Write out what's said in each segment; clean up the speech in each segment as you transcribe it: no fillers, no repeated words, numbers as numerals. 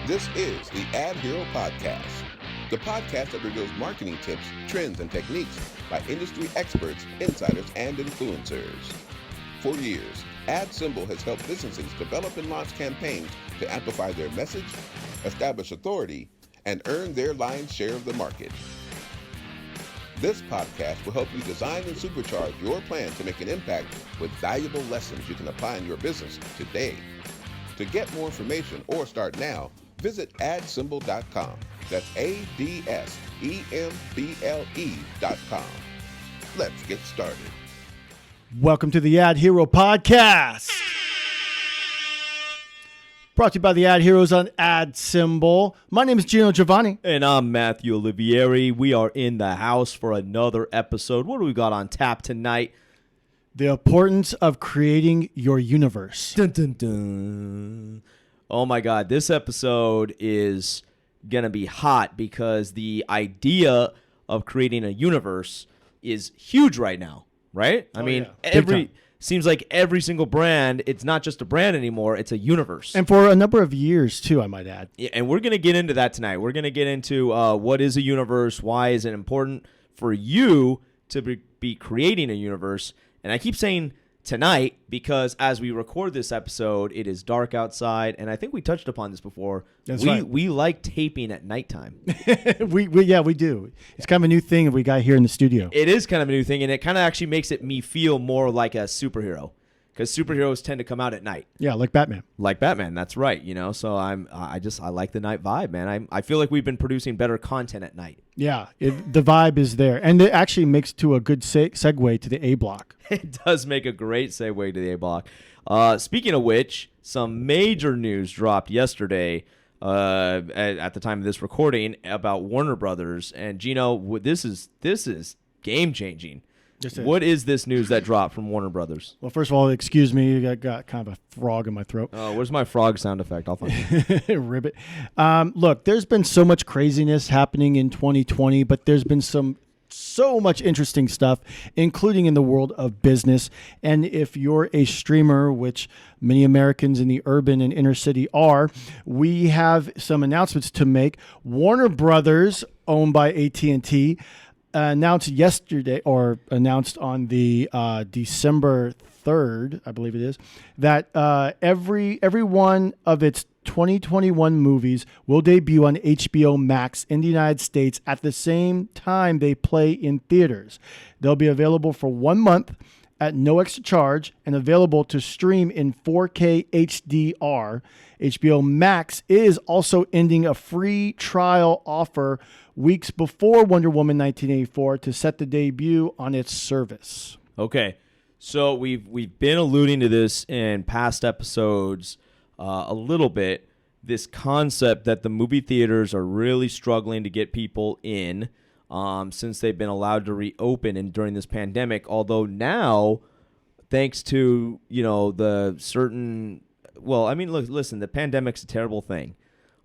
This is the AdHero Podcast, the podcast that reveals marketing tips, trends, and techniques by industry experts, insiders, and influencers. For years, AdSymble has helped businesses develop and launch campaigns to amplify their message, establish authority, and earn their lion's share of the market. This podcast will help you design and supercharge your plan to make an impact with valuable lessons you can apply in your business today. To get more information or start now, visit adsymbol.com. That's ADSEMBLE.com. Let's get started. Welcome to the AdHero Podcast. Brought to you by the AdHeroes on AdSymble. My name is Geno, Giovanni. And I'm Matthew Olivieri. We are in the house for another episode. What do we got on tap tonight? The importance of creating your universe. Dun, dun, dun. Oh my God, this episode is going to be hot because the idea of creating a universe is huge right now, right? I mean, seems like every single brand, it's not just a brand anymore, it's a universe. And for a number of years, too, I might add. Yeah, and we're going to get into that tonight. We're going to get into what is a universe, why is it important for you to be creating a universe. And I keep saying tonight because as we record this episode, it is dark outside. And I think we touched upon this before. That's right. We like taping at nighttime. we do. It's kind of a new thing we got here in the studio. It is kind of a new thing. And it kind of actually makes me feel more like a superhero. Because superheroes tend to come out at night. Yeah, like Batman. Like Batman, that's right. You know, so I like the night vibe, man. I feel like we've been producing better content at night. Yeah, the vibe is there. And it actually makes to a good segue to the A block. It does make a great segue to the A block. Speaking of which, some major news dropped yesterday at the time of this recording about Warner Brothers. And Geno, this is game changing. What is this news that dropped from Warner Brothers? Well, first of all, excuse me. I got kind of a frog in my throat. Oh, where's my frog sound effect? I'll find it. Ribbit. Look, there's been so much craziness happening in 2020, but there's been so much interesting stuff, including in the world of business. And if you're a streamer, which many Americans in the urban and inner city are, we have some announcements to make. Warner Brothers, owned by AT&T, announced on the December 3rd, I believe it is, that every one of its 2021 movies will debut on HBO Max in the United States at the same time they play in theaters. They'll be available for 1 month at no extra charge and available to stream in 4K HDR. HBO Max is also ending a free trial offer weeks before Wonder Woman 1984 to set the debut on its service. Okay, so we've been alluding to this in past episodes a little bit, this concept that the movie theaters are really struggling to get people in since they've been allowed to reopen and during this pandemic, although now, thanks to, the certain... Well, I mean, look, listen, the pandemic's a terrible thing,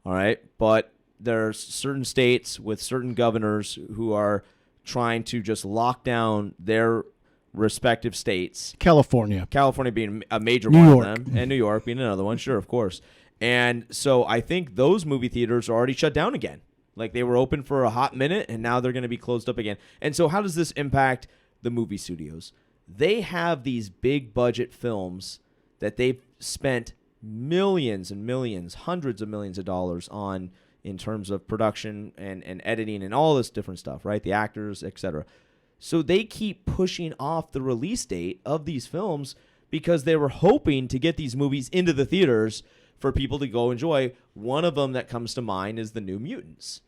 all right? But there's certain states with certain governors who are trying to just lock down their respective states. California being a major New one York. of them, and New York being another one, sure, of course. And so I think those movie theaters are already shut down again. Like they were open for a hot minute, and now they're going to be closed up again. And so how does this impact the movie studios? They have these big budget films that they've spent millions and millions, hundreds of millions of dollars on in terms of production and editing and all this different stuff, right? The actors, etc. So they keep pushing off the release date of these films because they were hoping to get these movies into the theaters for people to go enjoy. One of them that comes to mind is the New Mutants,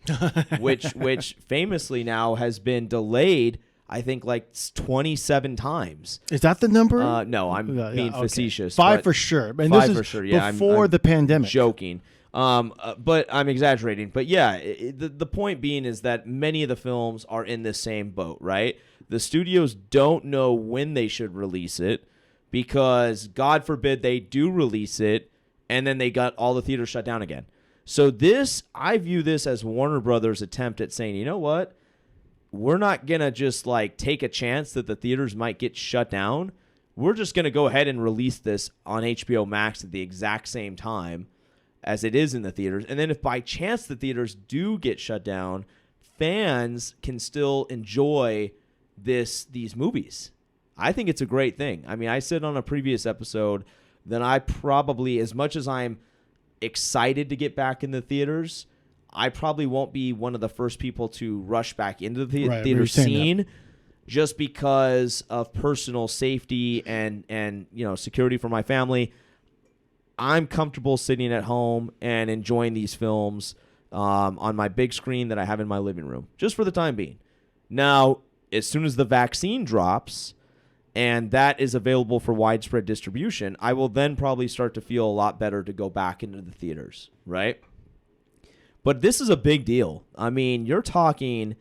which famously now has been delayed, I think, like 27 times. Is that the number? No, I'm being facetious. 5 for sure. And five this is for sure. Yeah, before the pandemic. Joking. But I'm exaggerating. But yeah, the point being is that many of the films are in the same boat, right? The studios don't know when they should release it because, God forbid, they do release it and then they got all the theaters shut down again. So I view this as Warner Brothers' attempt at saying, you know what? We're not going to just like take a chance that the theaters might get shut down. We're just going to go ahead and release this on HBO Max at the exact same time as it is in the theaters. And then if by chance the theaters do get shut down, fans can still enjoy these movies. I think it's a great thing. I mean, I said on a previous episode that I probably, as much as I'm excited to get back in the theaters, I probably won't be one of the first people to rush back into the theater scene just because of personal safety and security for my family. I'm comfortable sitting at home and enjoying these films on my big screen that I have in my living room, just for the time being. Now, as soon as the vaccine drops and that is available for widespread distribution, I will then probably start to feel a lot better to go back into the theaters, right? But this is a big deal. I mean, you're talking.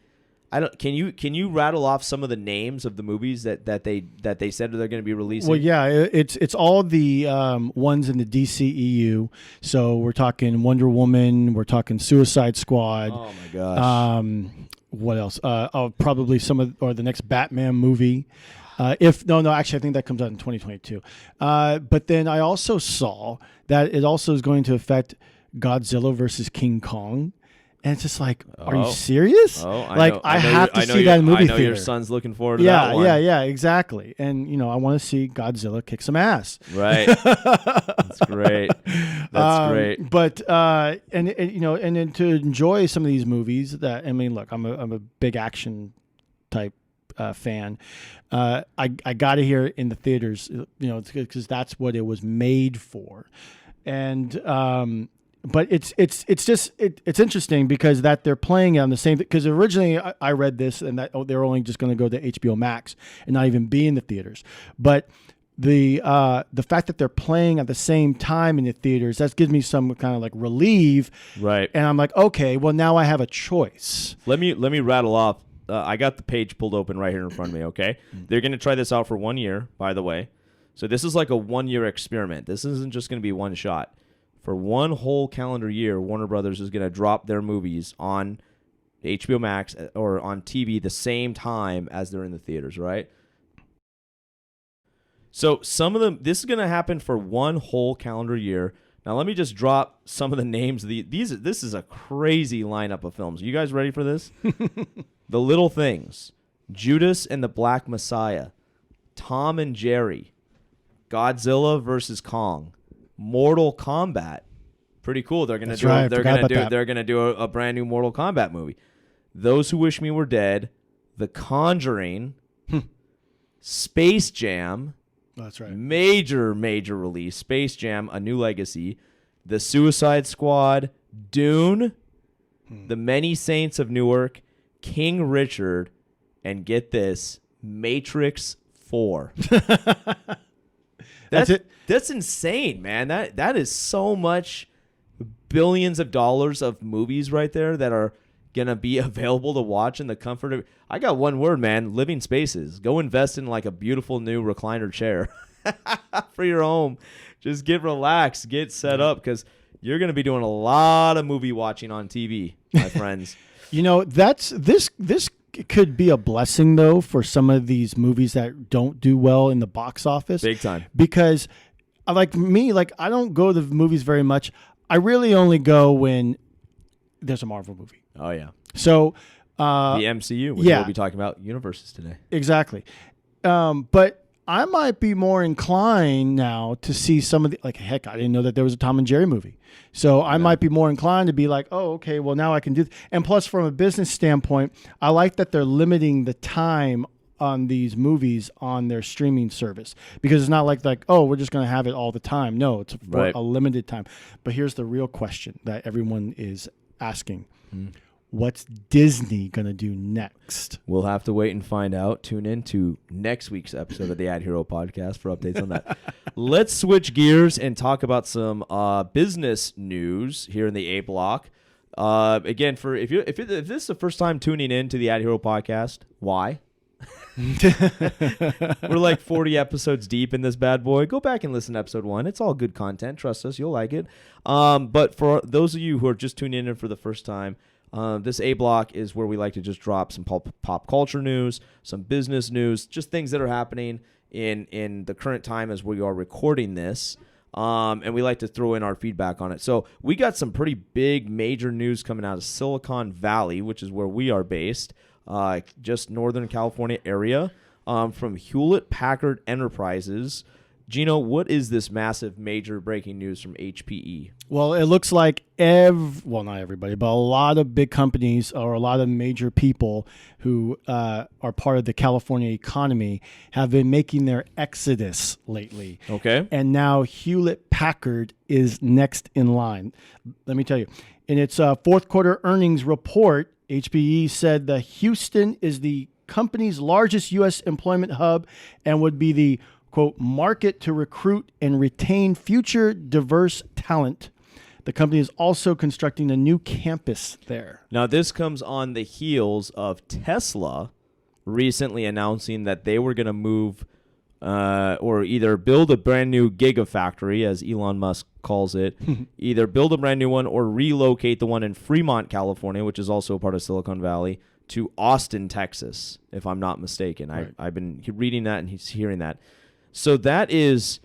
Can you rattle off some of the names of the movies that they said they're going to be releasing? Well, yeah, it's all the ones in the DCEU. So we're talking Wonder Woman, we're talking Suicide Squad. Oh my gosh. What else? Probably the next Batman movie. Actually, I think that comes out in 2022. But then I also saw that it also is going to affect Godzilla versus King Kong. And it's just like, are you serious? I have to see that in movie theater. I know your son's looking forward to that one. Yeah, exactly. And, I want to see Godzilla kick some ass. Right. That's great. That's great. But, and then to enjoy some of these movies look, I'm a big action type fan. I got to hear it in the theaters, because that's what it was made for. And, but it's interesting because that they're playing on the same, because originally I read this and that they're only just going to go to HBO Max and not even be in the theaters. But the fact that they're playing at the same time in the theaters, that gives me some kind of like relief. Right. And I'm like, okay, well now I have a choice. Let me rattle off. I got the page pulled open right here in front of me. Okay. They're going to try this out for 1 year, by the way. So this is like a 1 year experiment. This isn't just going to be one shot. For one whole calendar year, Warner Brothers is going to drop their movies on HBO Max or on TV the same time as they're in the theaters, right? So some of them, this is going to happen for one whole calendar year. Now let me just drop some of the names. This is a crazy lineup of films. You guys ready for this? The Little Things, Judas and the Black Messiah, Tom and Jerry, Godzilla versus Kong, Mortal Kombat. Pretty cool. They're gonna do a brand new Mortal Kombat movie. Those Who Wish Me Were Dead, The Conjuring, Space Jam. That's right. Major release. Space Jam: A New Legacy, The Suicide Squad, Dune, The Many Saints of Newark, King Richard, and get this, Matrix 4. That's it. That's insane, man. That is so much billions of dollars of movies right there that are gonna be available to watch in the comfort of. I got one word, man. Living spaces. Go invest in like a beautiful new recliner chair for your home. Just get relaxed, get set up, because you're gonna be doing a lot of movie watching on TV, my friends. This could be a blessing though for some of these movies that don't do well in the box office. Big time. Because I don't go to the movies very much. I really only go when there's a Marvel movie. Oh yeah. So the MCU, which we'll be talking about universes today. Exactly. But I might be more inclined now to see some of the, like, heck, I didn't know that there was a Tom and Jerry movie. So I might be more inclined to be like, oh, okay, well now I can do. And plus, from a business standpoint, I like that they're limiting the time on these movies on their streaming service, because it's not like oh, we're just going to have it all the time. No, it's for a limited time. But here's the real question that everyone is asking. What's Disney going to do next? We'll have to wait and find out. Tune in to next week's episode of the AdHero Podcast for updates on that. Let's switch gears and talk about some business news here in the A block. Again, if this is the first time tuning in to the AdHero Podcast, why? We're like 40 episodes deep in this bad boy. Go back and listen to episode 1. It's all good content. Trust us, you'll like it. But for those of you who are just tuning in for the first time, this A block is where we like to just drop some pop culture news, some business news, just things that are happening in the current time as we are recording this. and we like to throw in our feedback on it. So we got some pretty big major news coming out of Silicon Valley, which is where we are based, just Northern California area, from Hewlett-Packard Enterprises. Geno, what is this massive major breaking news from HPE? Well, it looks like not everybody, but a lot of big companies or a lot of major people who are part of the California economy have been making their exodus lately. Okay. And now Hewlett-Packard is next in line. Let me tell you, in its fourth quarter earnings report, HPE said that Houston is the company's largest U.S. employment hub and would be the quote, market to recruit and retain future diverse talent. The company is also constructing a new campus there. Now, this comes on the heels of Tesla recently announcing that they were going to move or either build a brand new gigafactory, as Elon Musk calls it, either build a brand new one or relocate the one in Fremont, California, which is also a part of Silicon Valley, to Austin, Texas, if I'm not mistaken. Right. I've been reading that and hearing that. So that is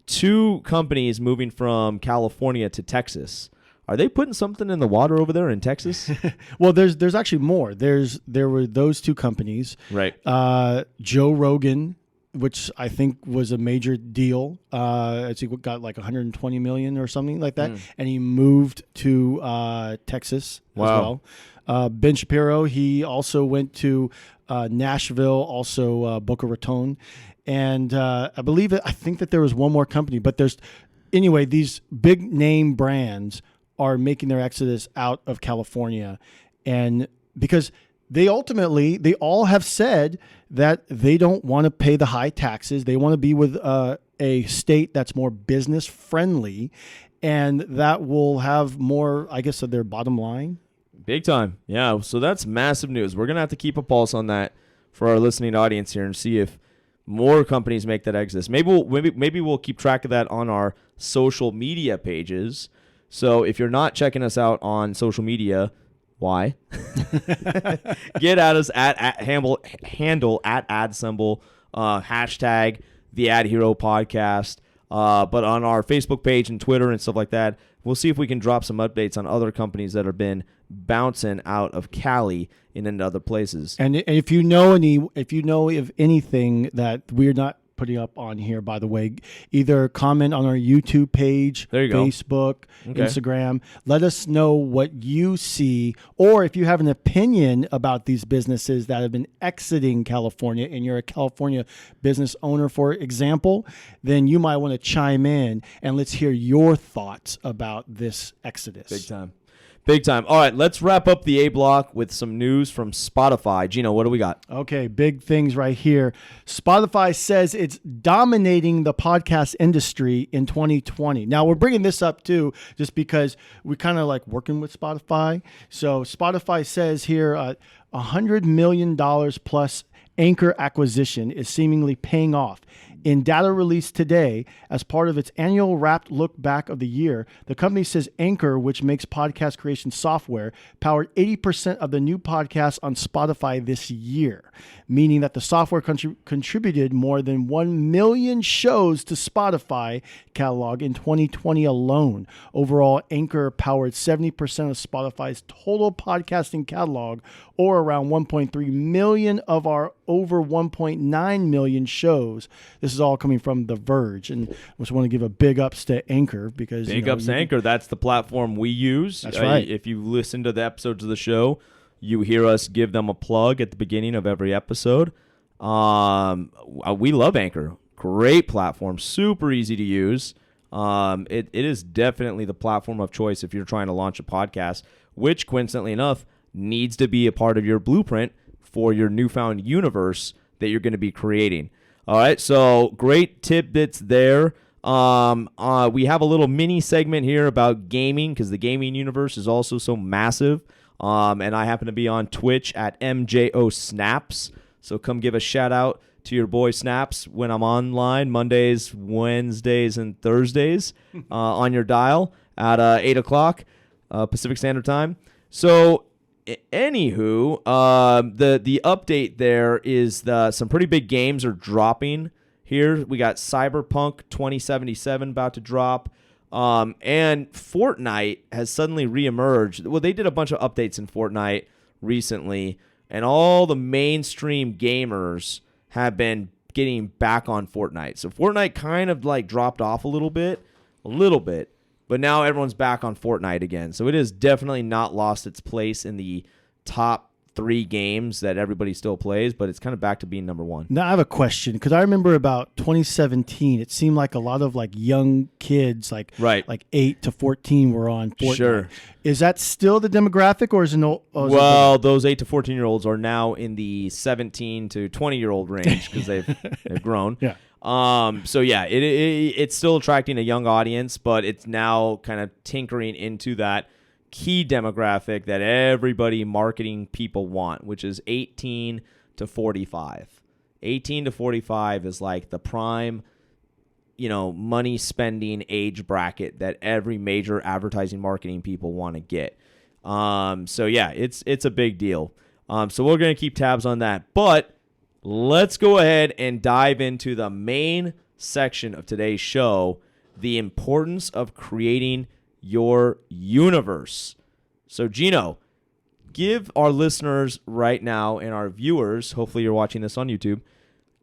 two companies moving from California to Texas. Are they putting something in the water over there in Texas? Well, there's actually more. There were those two companies. Right. Joe Rogan, which I think was a major deal. I think got like $120 million or something like that, and he moved to Texas as well. Ben Shapiro, he also went to Nashville, also Boca Raton. And I think that there was one more company, but anyway, these big name brands are making their exodus out of California. And because they all have said that they don't want to pay the high taxes. They want to be with a state that's more business friendly, and that will have more, I guess, of their bottom line. Big time. Yeah. So that's massive news. We're going to have to keep a pulse on that for our listening audience here and see if more companies make that exodus. Maybe we'll keep track of that on our social media pages. So if you're not checking us out on social media, why? Get at us at handle at @adsymbol, hashtag the AdHero Podcast. But on our Facebook page and Twitter and stuff like that, we'll see if we can drop some updates on other companies that have been bouncing out of Cali and into other places. And if you know of anything that we're not putting up on here, by the way, either comment on our YouTube page, Facebook, Instagram. Let us know what you see, or if you have an opinion about these businesses that have been exiting California and you're a California business owner, for example, then you might want to chime in and let's hear your thoughts about this exodus. Big time. Big time. All right, let's wrap up the A block with some news from Spotify. Geno, what do we got? Okay, big things right here. Spotify says it's dominating the podcast industry in 2020. Now, we're bringing this up, too, just because we kind of like working with Spotify. So Spotify says here $100 million plus Anchor acquisition is seemingly paying off. In data released today, as part of its annual wrapped look back of the year, the company says Anchor, which makes podcast creation software, powered 80% of the new podcasts on Spotify this year, meaning that the software contributed more than 1 million shows to Spotify catalog in 2020 alone. Overall, Anchor powered 70% of Spotify's total podcasting catalog, or around 1.3 million of our over 1.9 million shows. This is all coming from The Verge, and I just want to give a big ups to Anchor because big ups to Anchor. That's the platform we use. That's right. If you listen to the episodes of the show, you hear us give them a plug at the beginning of every episode. We love Anchor. Great platform, super easy to use. It is definitely the platform of choice if you're trying to launch a podcast, which coincidentally enough needs to be a part of your blueprint for your newfound universe that you're going to be creating. All right, so great tidbits there. We have a little mini segment here about gaming because the gaming universe is also so massive. And I happen to be on Twitch at MJO Snaps. So come give a shout out to your boy Snaps when I'm online Mondays, Wednesdays, and Thursdays on your dial at 8 o'clock Pacific Standard Time. So anywho, the update there is some pretty big games are dropping here we got Cyberpunk 2077 about to drop. And Fortnite has suddenly reemerged. Well, they did a bunch of updates in Fortnite recently, and all the mainstream gamers have been getting back on Fortnite. So Fortnite kind of like dropped off a little bit, but now everyone's back on Fortnite again. So it has definitely not lost its place in the top 3 games that everybody still plays, but it's kind of back to being number 1. Now I have a question, because I remember about 2017, it seemed like a lot of like young kids, like 8 to 14, were on Fortnite. Sure. Is that still the demographic, or is it no? Well, those 8 to 14-year-olds are now in the 17 to 20-year-old range because they've grown. Yeah. So yeah, it's still attracting a young audience, but it's now kind of tinkering into that key demographic that everybody marketing people want, which is 18 to 45. 18 to 45 is like the prime, money spending age bracket that every major advertising marketing people want to get. So yeah, it's a big deal. So we're going to keep tabs on that, but let's go ahead and dive into the main section of today's show, the importance of creating your universe. So Geno, give our listeners right now and our viewers, hopefully you're watching this on YouTube,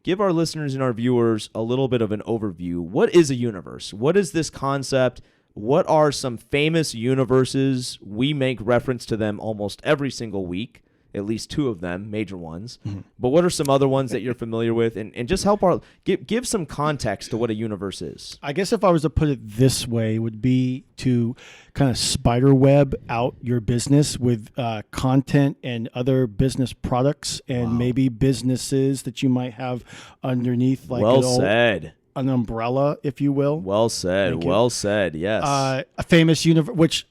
give our listeners and our viewers a little bit of an overview. What is a universe? What is this concept? What are some famous universes? We make reference to them almost every single week, at least 2 of them, major ones. Mm-hmm. But what are some other ones that you're familiar with? And just help give some context to what a universe is. I guess if I was to put it this way, it would be to kind of spider web out your business with content and other business products, and maybe businesses that you might have underneath, like an umbrella, if you will. Well said. Well said. Yes. A famous universe, which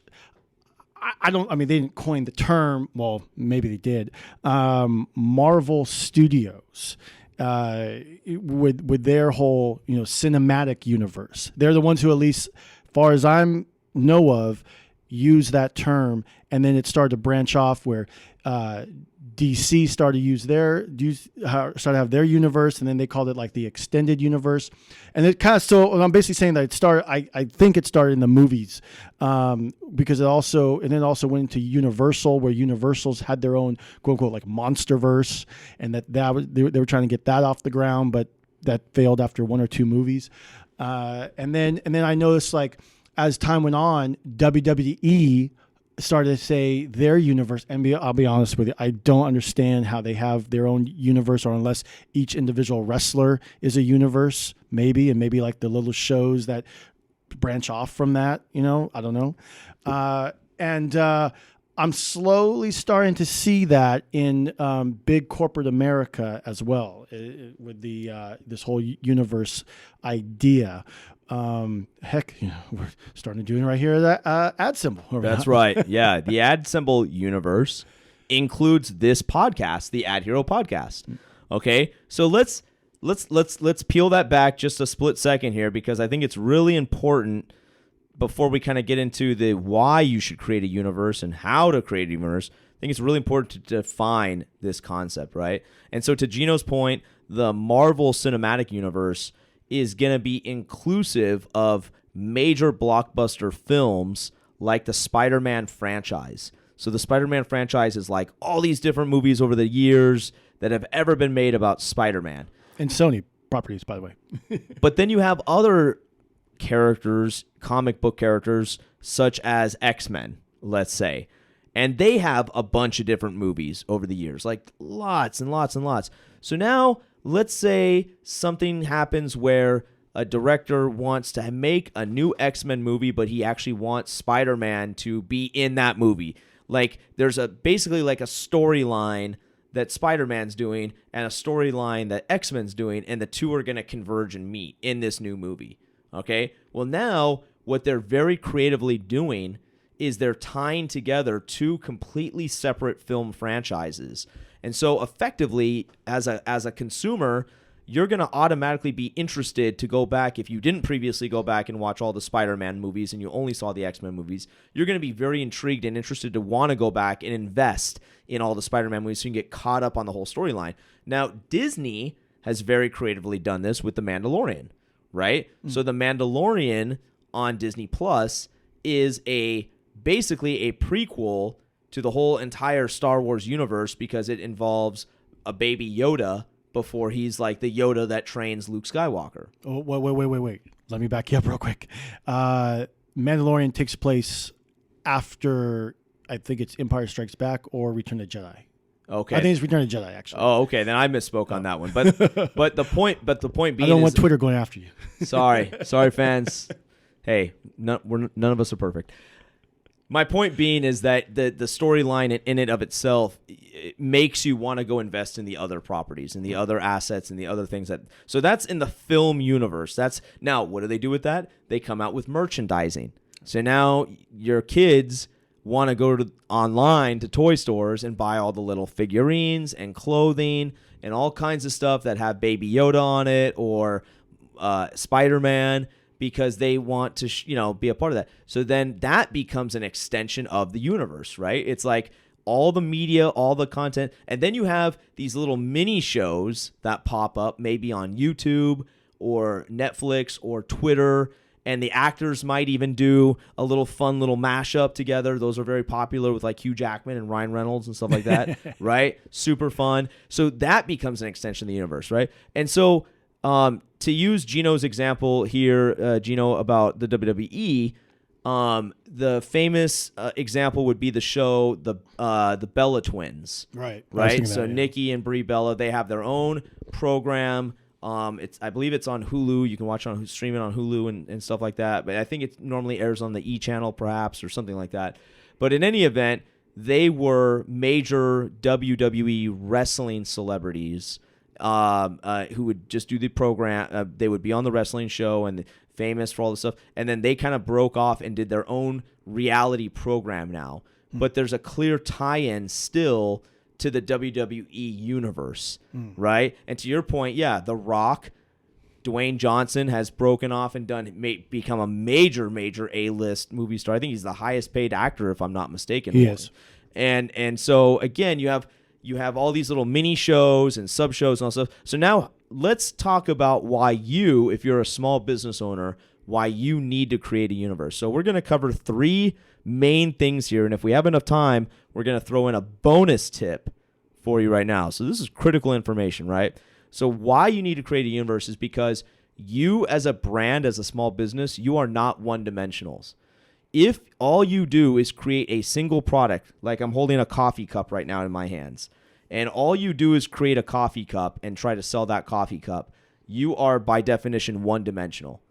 they didn't coin the term. Well, maybe they did. Marvel Studios, with their whole, cinematic universe. They're the ones who, at least far as I know of, use that term. And then it started to branch off where DC started to have their universe, and then they called it like the extended universe. And it kind of, so I'm basically saying that I think it started in the movies, because it also went into Universal, where Universals had their own quote unquote like MonsterVerse, and they were trying to get that off the ground, but that failed after 1 or 2 movies. And then I noticed, like, as time went on, WWE started to say their universe, and I'll be honest with you, I don't understand how they have their own universe, or unless each individual wrestler is a universe, maybe like the little shows that branch off from that, I don't know. And I'm slowly starting to see that in big corporate America as well, with this whole universe idea. Heck, we're starting to do it right here, that ad symbol. That's right. Yeah, the ad symbol universe includes this podcast, the AdHero Podcast. Okay, so let's peel that back just a split second here, because I think it's really important before we kind of get into the why you should create a universe and how to create a universe. I think it's really important to define this concept, right? And so, to Geno's point, the Marvel Cinematic Universe is going to be inclusive of major blockbuster films like the Spider-Man franchise. So the Spider-Man franchise is like all these different movies over the years that have ever been made about Spider-Man. And Sony properties, by the way. But then you have other characters, comic book characters, such as X-Men, let's say. And they have a bunch of different movies over the years, like lots and lots and lots. So now, let's say something happens where a director wants to make a new X-Men movie, but he actually wants Spider-Man to be in that movie. Like, there's basically like a storyline that Spider-Man's doing and a storyline that X-Men's doing, and the two are going to converge and meet in this new movie. Okay? Well, now what they're very creatively doing is they're tying together 2 completely separate film franchises. And so effectively, as a consumer, you're going to automatically be interested to go back. If you didn't previously go back and watch all the Spider-Man movies and you only saw the X-Men movies, you're going to be very intrigued and interested to want to go back and invest in all the Spider-Man movies so you can get caught up on the whole storyline. Now, Disney has very creatively done this with The Mandalorian, right? So The Mandalorian on Disney Plus is basically a prequel to the whole entire Star Wars universe because it involves a baby Yoda before he's like the Yoda that trains Luke Skywalker. Oh, wait. Let me back you up real quick. Mandalorian takes place after, I think it's Empire Strikes Back or Return of the Jedi. Okay. I think it's Return of the Jedi, actually. Oh, okay. Then I misspoke on that one. But the point being, I don't want Twitter going after you. Sorry, fans. Hey, none of us are perfect. My point being is that the storyline in it of itself, it makes you want to go invest in the other properties and the other assets and the other things so that's in the film universe. Now, what do they do with that? They come out with merchandising. So now your kids want to go online to toy stores and buy all the little figurines and clothing and all kinds of stuff that have Baby Yoda on it or Spider-Man, because they want to, be a part of that. So then that becomes an extension of the universe, right? It's like all the media, all the content, and then you have these little mini shows that pop up maybe on YouTube or Netflix or Twitter, and the actors might even do a little fun little mashup together. Those are very popular with like Hugh Jackman and Ryan Reynolds and stuff like that, right? Super fun. So that becomes an extension of the universe, right? And so to use Geno's example here, Geno, about the WWE, the famous example would be the show the Bella Twins. Right. So Nikki and Brie Bella, they have their own program. I believe it's on Hulu. You can watch it stream it on Hulu and stuff like that. But I think it normally airs on the E channel perhaps or something like that. But in any event, they were major WWE wrestling celebrities who would just do the program. They would be on the wrestling show and famous for all this stuff. And then they kind of broke off and did their own reality program now. But there's a clear tie-in still to the WWE universe, right? And to your point, yeah, The Rock, Dwayne Johnson has broken off and become a major A-list movie star. I think he's the highest paid actor, if I'm not mistaken. He is. And so again, you have all these little mini shows and sub shows and all stuff. So now let's talk about why if you're a small business owner, why you need to create a universe. So we're going to cover 3 main things here, and if we have enough time, we're going to throw in a bonus tip for you right now. So this is critical information, right? So why you need to create a universe is because you as a brand, as a small business, you are not one-dimensionals. If all you do is create a single product, like I'm holding a coffee cup right now in my hands, and all you do is create a coffee cup and try to sell that coffee cup, you are by definition one-dimensional.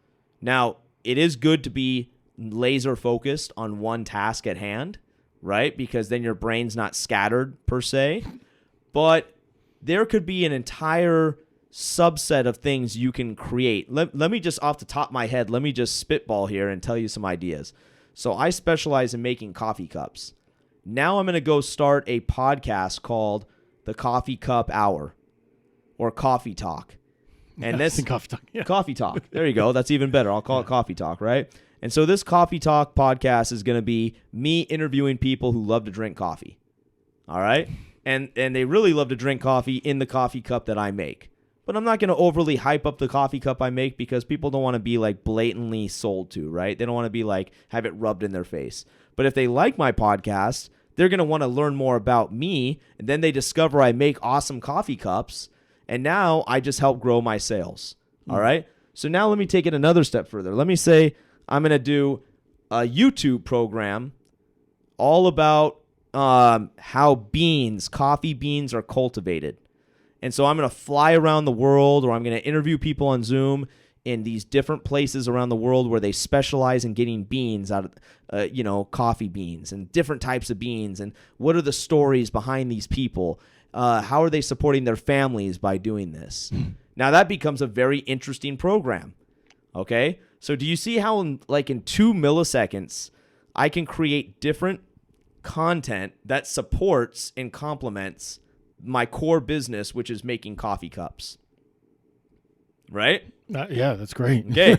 Now, it is good to be laser focused on one task at hand, right? Because then your brain's not scattered per se. But there could be an entire subset of things you can create. Let me just, off the top of my head, let me just spitball here and tell you some ideas. So I specialize in making coffee cups. Now I'm going to go start a podcast called The Coffee Cup Hour or Coffee Talk. And this Coffee Talk. Yeah. Coffee Talk. There you go. That's even better. I'll call it Coffee Talk, right? And so this Coffee Talk podcast is going to be me interviewing people who love to drink coffee. All right? And they really love to drink coffee in the coffee cup that I make. But I'm not going to overly hype up the coffee cup I make because people don't want to be like blatantly sold to, right? They don't want to be like have it rubbed in their face. But if they like my podcast, they're going to want to learn more about me, and then they discover I make awesome coffee cups, and now I just help grow my sales. All right? So now let me take it another step further. Let me say I'm going to do a YouTube program all about how coffee beans are cultivated. And so I'm going to fly around the world, or I'm going to interview people on Zoom in these different places around the world where they specialize in getting beans out of, coffee beans and different types of beans. And what are the stories behind these people? How are they supporting their families by doing this? Now that becomes a very interesting program. Okay. So do you see how in 2 milliseconds, I can create different content that supports and complements my core business, which is making coffee cups. Right? Yeah, that's great. Okay.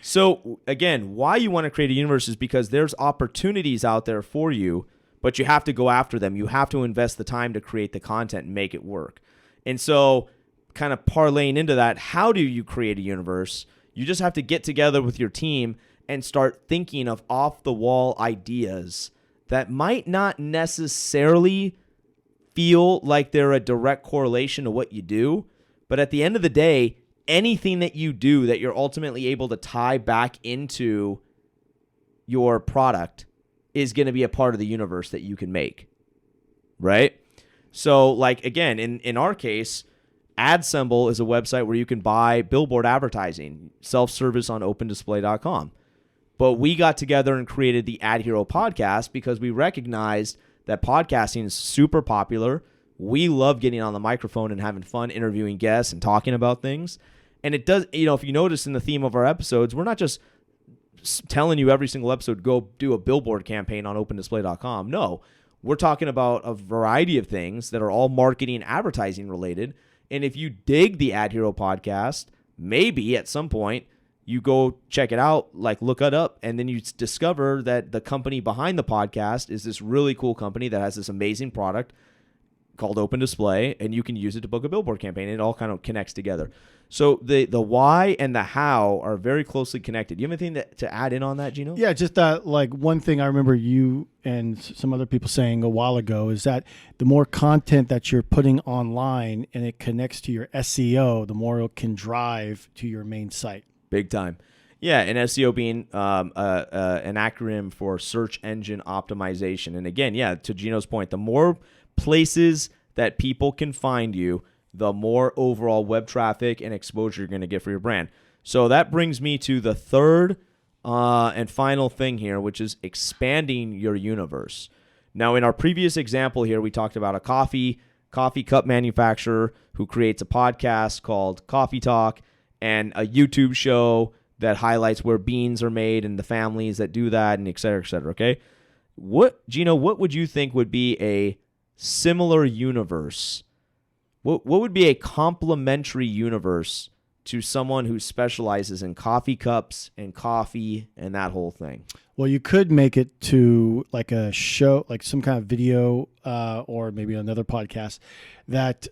So again, why you want to create a universe is because there's opportunities out there for you, but you have to go after them. You have to invest the time to create the content and make it work. And so kind of parlaying into that, how do you create a universe? You just have to get together with your team and start thinking of off-the-wall ideas that might not necessarily feel like they're a direct correlation to what you do. But at the end of the day, anything that you do that you're ultimately able to tie back into your product is going to be a part of the universe that you can make, right? So, like, again, in our case, AdSemble is a website where you can buy billboard advertising, self-service on opendisplay.com. But we got together and created the AdHero Podcast because we recognized that podcasting is super popular. We love getting on the microphone and having fun interviewing guests and talking about things. And it does, if you notice in the theme of our episodes, we're not just telling you every single episode, go do a billboard campaign on opendisplay.com. No, we're talking about a variety of things that are all marketing and advertising related. And if you dig the AdHero Podcast, maybe at some point you go check it out, like look it up, and then you discover that the company behind the podcast is this really cool company that has this amazing product called Open Display, and you can use it to book a billboard campaign. It all kind of connects together. So the why and the how are very closely connected. Do you have anything to add in on that, Geno? Yeah, just that, like, one thing I remember you and some other people saying a while ago is that the more content that you're putting online and it connects to your SEO, the more it can drive to your main site. Big time. Yeah, and SEO being an acronym for search engine optimization. And again, yeah, to Geno's point, the more places that people can find you, the more overall web traffic and exposure you're going to get for your brand. So that brings me to the third and final thing here, which is expanding your universe. Now, in our previous example here, we talked about a coffee cup manufacturer who creates a podcast called Coffee Talk and a YouTube show that highlights where beans are made and the families that do that, and et cetera, okay? Geno, what would you think would be a similar universe? What would be a complementary universe to someone who specializes in coffee cups and coffee and that whole thing? Well, you could make it to like a show, like some kind of video or maybe another podcast that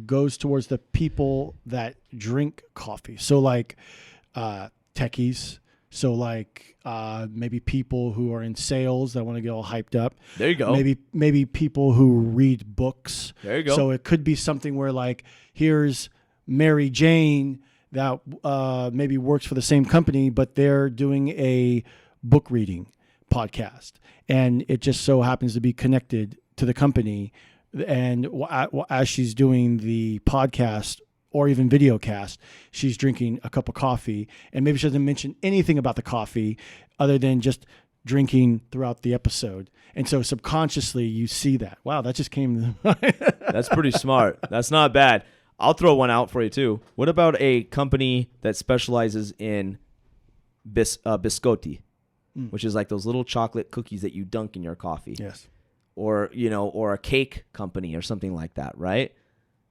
goes towards the people that drink coffee. So like techies. So like maybe people who are in sales that want to get all hyped up. There you go. Maybe people who read books. There you go. So it could be something where like here's Mary Jane that maybe works for the same company, but they're doing a book reading podcast, and it just so happens to be connected to the company. And as she's doing the podcast or even video cast, she's drinking a cup of coffee, and maybe she doesn't mention anything about the coffee other than just drinking throughout the episode. And so subconsciously you see that. Wow, that just came. That's pretty smart. That's not bad. I'll throw one out for you too. What about a company that specializes in biscotti, which is like those little chocolate cookies that you dunk in your coffee? Yes. Or a cake company or something like that, right?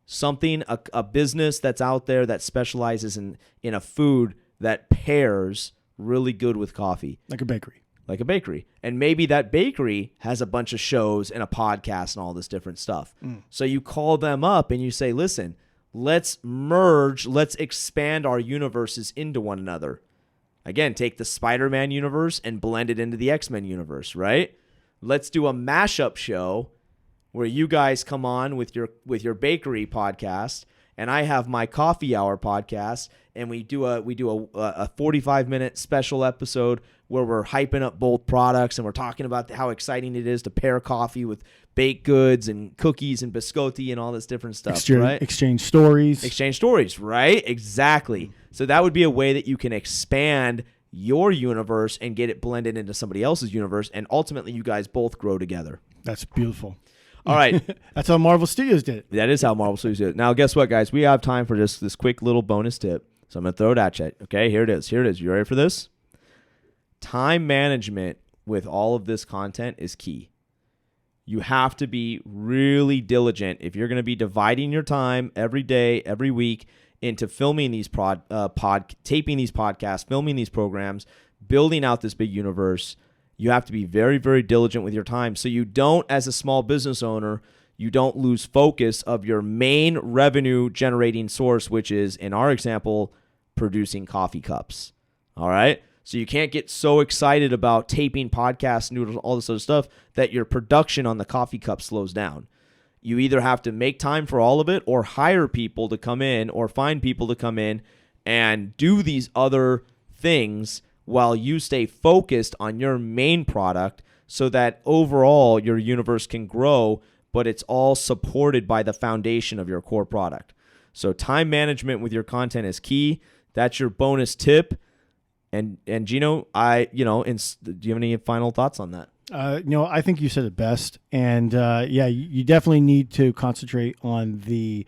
Something, a business that's out there that specializes in a food that pairs really good with coffee. Like a bakery. And maybe that bakery has a bunch of shows and a podcast and all this different stuff. So you call them up and you say, listen, let's merge, let's expand our universes into one another. Again, take the Spider-Man universe and blend it into the X-Men universe, right? Let's do a mashup show where you guys come on with your bakery podcast, and I have my coffee hour podcast, and we do a 45-minute special episode where we're hyping up both products and we're talking about how exciting it is to pair coffee with baked goods and cookies and biscotti and all this different stuff, right? Exchange stories, right? Exactly. So that would be a way that you can expand your universe and get it blended into somebody else's universe, and ultimately you guys both grow together. That's beautiful. All right. That's how Marvel Studios did it. That is how Marvel Studios did it. Now, guess what, guys? We have time for just this quick little bonus tip. So I'm going to throw it at you. Okay, here it is. You ready for this? Time management with all of this content is key. You have to be really diligent if you're going to be dividing your time every day, every week into filming these taping these podcasts, filming these programs, building out this big universe. You have to be very, very diligent with your time so you don't, as a small business owner, you don't lose focus of your main revenue generating source, which is, in our example, producing coffee cups. All right? So you can't get so excited about taping podcasts and all this other stuff that your production on the coffee cup slows down. You either have to make time for all of it or hire people to come in or find people to come in and do these other things while you stay focused on your main product so that overall your universe can grow, but it's all supported by the foundation of your core product. So time management with your content is key. That's your bonus tip. And Geno, do you have any final thoughts on that? I think you said it best. And you definitely need to concentrate on the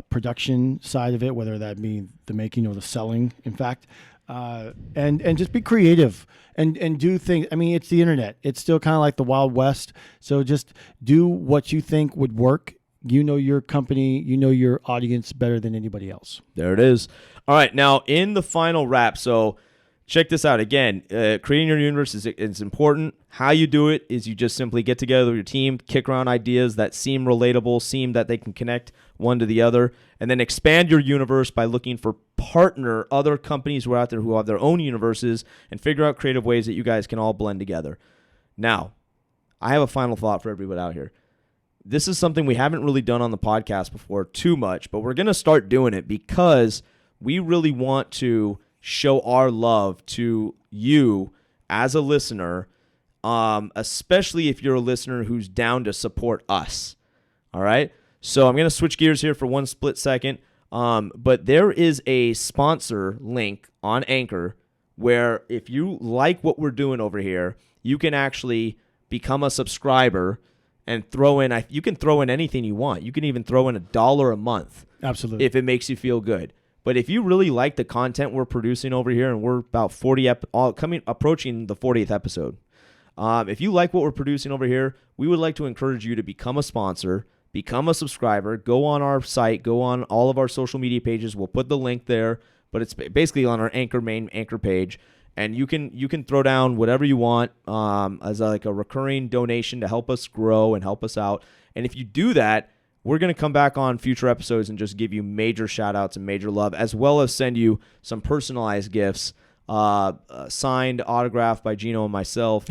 production side of it, whether that be the making or the selling, in fact. And just be creative and do things. I mean, it's the internet. It's still kind of like the Wild West. So just do what you think would work. You know your company, you know your audience better than anybody else. There it is. All right. Now, in the final wrap, so check this out. Again, creating your universe is important. How you do it is you just simply get together with your team, kick around ideas that seem relatable, seem that they can connect one to the other, and then expand your universe by looking for other companies who are out there who have their own universes and figure out creative ways that you guys can all blend together. Now, I have a final thought for everybody out here. This is something we haven't really done on the podcast before too much, but we're going to start doing it because we really want to show our love to you as a listener, especially if you're a listener who's down to support us. All right? So I'm going to switch gears here for one split second, but there is a sponsor link on Anchor where if you like what we're doing over here, you can actually become a subscriber and you can throw in anything you want. You can even throw in $1 a month. Absolutely. If it makes you feel good. But if you really like the content we're producing over here, and we're about approaching the 40th episode, if you like what we're producing over here, we would like to encourage you to become a sponsor, become a subscriber, go on our site, go on all of our social media pages. We'll put the link there, but it's basically on our main Anchor page, and you can throw down whatever you want as a recurring donation to help us grow and help us out. And if you do that, we're going to come back on future episodes and just give you major shout-outs and major love, as well as send you some personalized gifts, signed, autographed by Geno and myself,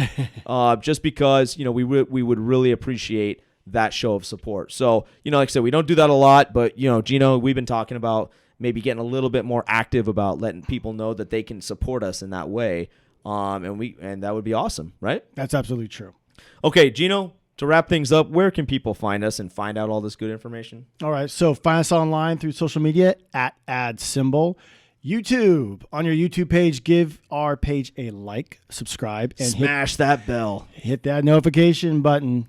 just because we would really appreciate that show of support. So, like I said, we don't do that a lot, but, Geno, we've been talking about maybe getting a little bit more active about letting people know that they can support us in that way, and that would be awesome, right? That's absolutely true. Okay, Geno, to wrap things up, where can people find us and find out all this good information? All right. So find us online through social media at AdSymbol. YouTube. On your YouTube page, give our page a like, subscribe, and smash that bell. Hit that notification button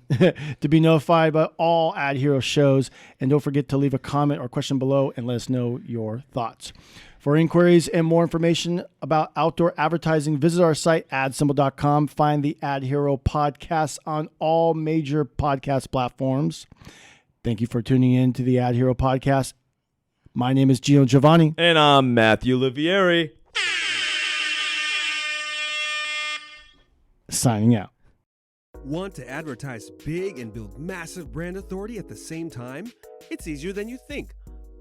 to be notified about all AdHero shows. And don't forget to leave a comment or question below and let us know your thoughts. For inquiries and more information about outdoor advertising, visit our site, adsymbol.com. Find the AdHero Podcast on all major podcast platforms. Thank you for tuning in to the AdHero Podcast. My name is Giovanni. And I'm Matthew Olivieri. Signing out. Want to advertise big and build massive brand authority at the same time? It's easier than you think.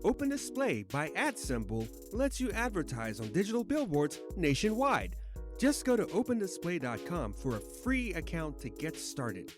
Open Display by AdSymbol lets you advertise on digital billboards nationwide. Just go to opendisplay.com for a free account to get started.